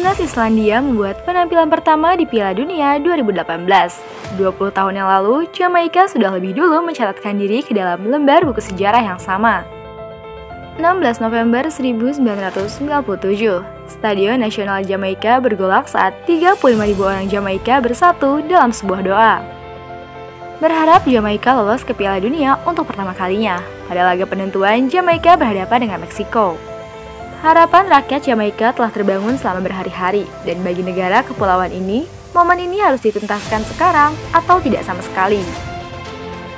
Timnas Islandia membuat penampilan pertama di Piala Dunia 2018. 20 tahun yang lalu, Jamaika sudah lebih dulu mencatatkan diri ke dalam lembar buku sejarah yang sama. 16 November 1997, Stadion Nasional Jamaika bergolak saat 35.000 orang Jamaika bersatu dalam sebuah doa. Berharap Jamaika lolos ke Piala Dunia untuk pertama kalinya. Pada laga penentuan, Jamaika berhadapan dengan Meksiko. Harapan rakyat Jamaika telah terbangun selama berhari-hari, dan bagi negara kepulauan ini, momen ini harus dituntaskan sekarang atau tidak sama sekali.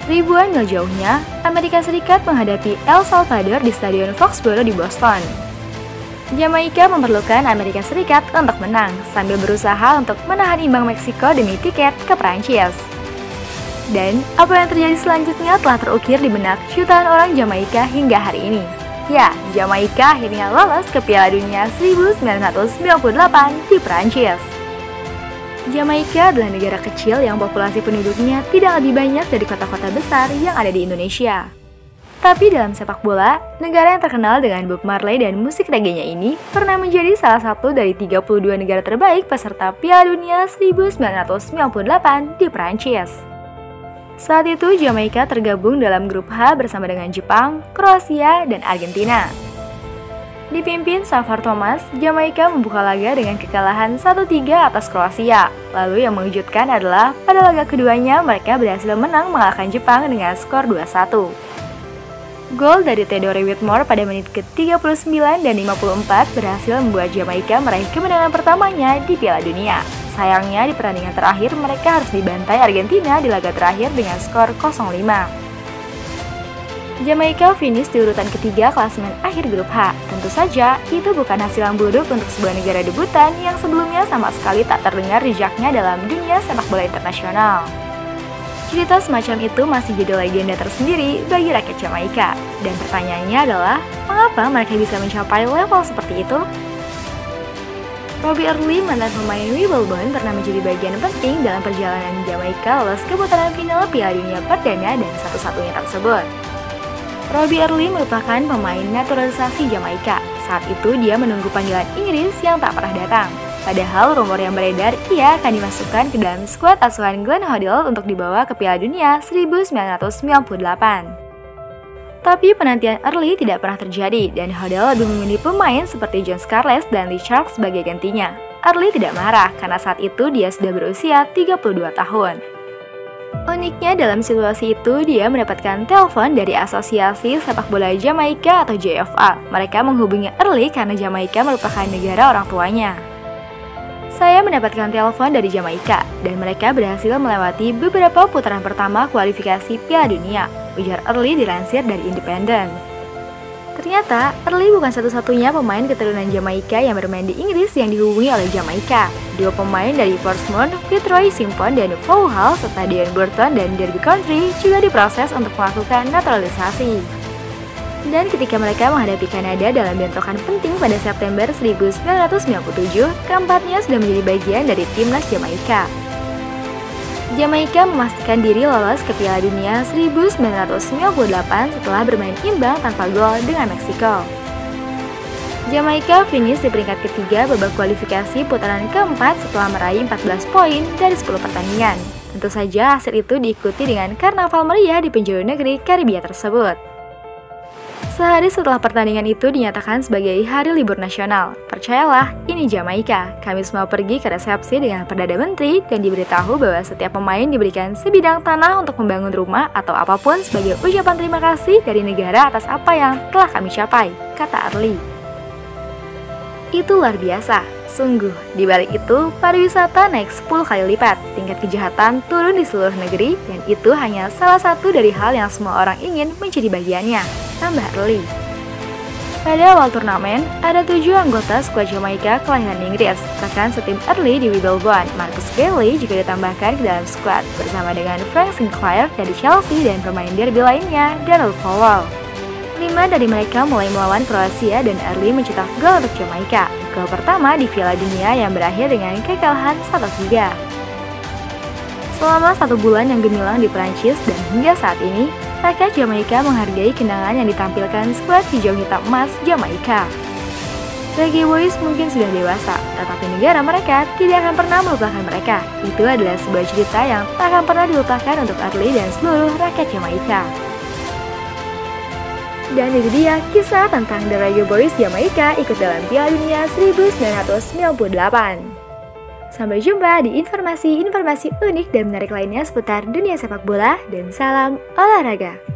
Ribuan mil jauhnya, Amerika Serikat menghadapi El Salvador di Stadion Foxborough di Boston. Jamaika memerlukan Amerika Serikat untuk menang, sambil berusaha untuk menahan imbang Meksiko demi tiket ke Prancis. Dan apa yang terjadi selanjutnya telah terukir di benak jutaan orang Jamaika hingga hari ini. Ya, Jamaika akhirnya lolos ke Piala Dunia 1998 di Prancis. Jamaika adalah negara kecil yang populasi penduduknya tidak lebih banyak dari kota-kota besar yang ada di Indonesia. Tapi dalam sepak bola, negara yang terkenal dengan Bob Marley dan musik reggae-nya ini pernah menjadi salah satu dari 32 negara terbaik peserta Piala Dunia 1998 di Prancis. Saat itu, Jamaika tergabung dalam grup H bersama dengan Jepang, Kroasia, dan Argentina. Dipimpin Savvar Thomas, Jamaika membuka laga dengan kekalahan 1-3 atas Kroasia. Lalu yang mengejutkan adalah pada laga keduanya mereka berhasil menang mengalahkan Jepang dengan skor 2-1. Gol dari Theodore Whitmore pada menit ke-39 dan 54 berhasil membuat Jamaika meraih kemenangan pertamanya di Piala Dunia. Sayangnya di pertandingan terakhir mereka harus dibantai Argentina di laga terakhir dengan skor 0-5. Jamaika finish di urutan ketiga klasemen akhir grup H. Tentu saja, itu bukan hasil yang buruk untuk sebuah negara debutan yang sebelumnya sama sekali tak terdengar jejaknya dalam dunia sepak bola internasional. Cerita semacam itu masih jadi legenda tersendiri bagi rakyat Jamaika. Dan pertanyaannya adalah, mengapa mereka bisa mencapai level seperti itu? Robbie Early, mantan pemain Wimbledon, pernah menjadi bagian penting dalam perjalanan Jamaika lolos ke putaran final Piala Dunia perdana dan satu-satunya tersebut. Robbie Early merupakan pemain naturalisasi Jamaika. Saat itu dia menunggu panggilan Inggris yang tak pernah datang. Padahal rumor yang beredar ia akan dimasukkan ke dalam skuad asuhan Glenn Hoddle untuk dibawa ke Piala Dunia 1998. Tapi penantian Early tidak pernah terjadi dan Hoddle lebih memilih pemain seperti John Scarlett dan Lee Sharpe sebagai gantinya. Early tidak marah karena saat itu dia sudah berusia 32 tahun. Uniknya dalam situasi itu dia mendapatkan telepon dari Asosiasi Sepak Bola Jamaika atau JFA. Mereka menghubungi Early karena Jamaika merupakan negara orang tuanya. Saya mendapatkan telepon dari Jamaika dan mereka berhasil melewati beberapa putaran pertama kualifikasi Piala Dunia, ujar Early dilansir dari Independent. Ternyata, Early bukan satu-satunya pemain keturunan Jamaika yang bermain di Inggris yang dihubungi oleh Jamaika. Dua pemain dari Portsmouth, Fitzroy Simpson dan Vauxhall serta Dean Burton dan Derby County juga diproses untuk melakukan naturalisasi. Dan ketika mereka menghadapi Kanada dalam bentrokan penting pada September 1997, keempatnya sudah menjadi bagian dari timnas Jamaika. Jamaika memastikan diri lolos ke Piala Dunia 1998 setelah bermain imbang tanpa gol dengan Meksiko. Jamaika finish di peringkat ketiga babak kualifikasi putaran keempat setelah meraih 14 poin dari 10 pertandingan. Tentu saja hasil itu diikuti dengan karnaval meriah di penjuru negeri Karibia tersebut. Sehari setelah pertandingan itu dinyatakan sebagai hari libur nasional. Percayalah, ini Jamaika. Kami semua pergi ke resepsi dengan Perdana Menteri dan diberitahu bahwa setiap pemain diberikan sebidang tanah untuk membangun rumah atau apapun sebagai ucapan terima kasih dari negara atas apa yang telah kami capai, kata Early. Itu luar biasa. Sungguh, di balik itu, pariwisata naik 10 kali lipat, tingkat kejahatan turun di seluruh negeri, dan itu hanya salah satu dari hal yang semua orang ingin menjadi bagiannya, tambah Early. Pada awal turnamen, ada 7 anggota skuad Jamaika kelahiran Inggris, bahkan setim Early di Wimbledon. Marcus Bailey juga ditambahkan ke dalam skuad, bersama dengan Frank Sinclair dari Chelsea dan pemain derby lainnya, Darrell Powell. 5 dari mereka mulai melawan Kroasia dan Early mencetak gol untuk Jamaika. Gol pertama di Piala Dunia yang berakhir dengan kekalahan 1-3. Selama 1 bulan yang gemilang di Prancis dan hingga saat ini, rakyat Jamaika menghargai kenangan yang ditampilkan skuad hijau hitam emas Jamaika. Reggae Boys mungkin sudah dewasa, tetapi negara mereka tidak akan pernah melupakan mereka. Itu adalah sebuah cerita yang tak akan pernah dilupakan untuk Early dan seluruh rakyat Jamaika. Dan itu dia kisah tentang The Reggae Boys Jamaika ikut dalam Piala Dunia 1998. Sampai jumpa di informasi-informasi unik dan menarik lainnya seputar dunia sepak bola, dan salam olahraga.